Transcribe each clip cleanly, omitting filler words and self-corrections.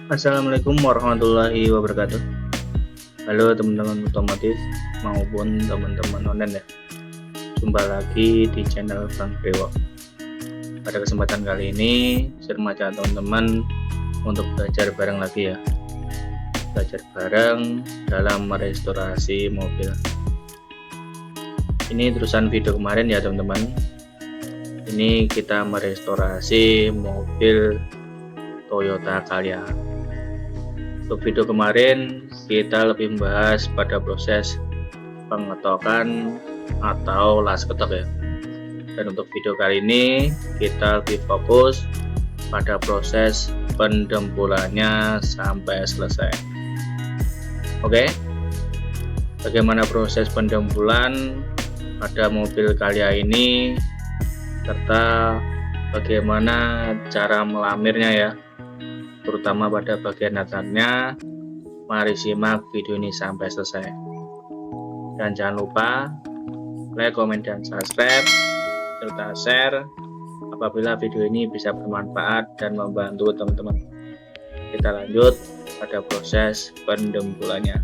Assalamualaikum warahmatullahi wabarakatuh. Halo teman-teman otomotif maupun teman-teman online ya. Jumpa lagi di channel Bang Brewok. Pada kesempatan kali ini saya mengajak teman-teman untuk belajar bareng lagi ya. Belajar bareng dalam merestorasi mobil. Ini terusan video kemarin ya teman-teman. Ini kita merestorasi mobil Toyota Calya. Untuk video kemarin kita lebih membahas pada proses pengetokan atau las ketok ya. Dan untuk video kali ini kita lebih fokus pada proses pendempulannya sampai selesai. Oke. Bagaimana proses pendempulan pada mobil Calya ini serta bagaimana cara melamirnya ya, terutama pada bagian atasnya. Mari simak video ini sampai selesai. Dan jangan lupa like, komen, dan subscribe serta share apabila video ini bisa bermanfaat dan membantu teman-teman. Kita lanjut pada proses pendempulannya.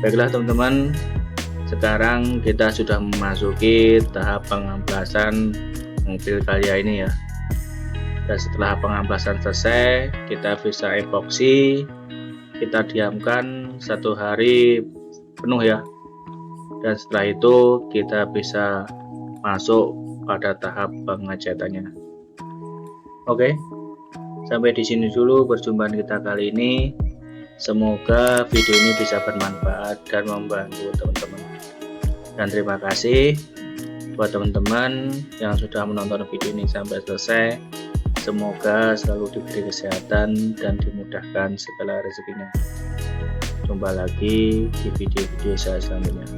Baiklah teman-teman, sekarang kita sudah memasuki tahap pengamplasan mobil Calya ini ya. Dan setelah pengamplasan selesai, kita bisa epoksi, kita diamkan 1 hari penuh ya. Dan setelah itu kita bisa masuk pada tahap pengecatannya. Oke, sampai di sini dulu perjumpaan kita kali ini. Semoga video ini bisa bermanfaat dan membantu teman-teman. Dan terima kasih buat teman-teman yang sudah menonton video ini sampai selesai. Semoga selalu diberi kesehatan dan dimudahkan segala rezekinya. Jumpa lagi di video-video saya selanjutnya.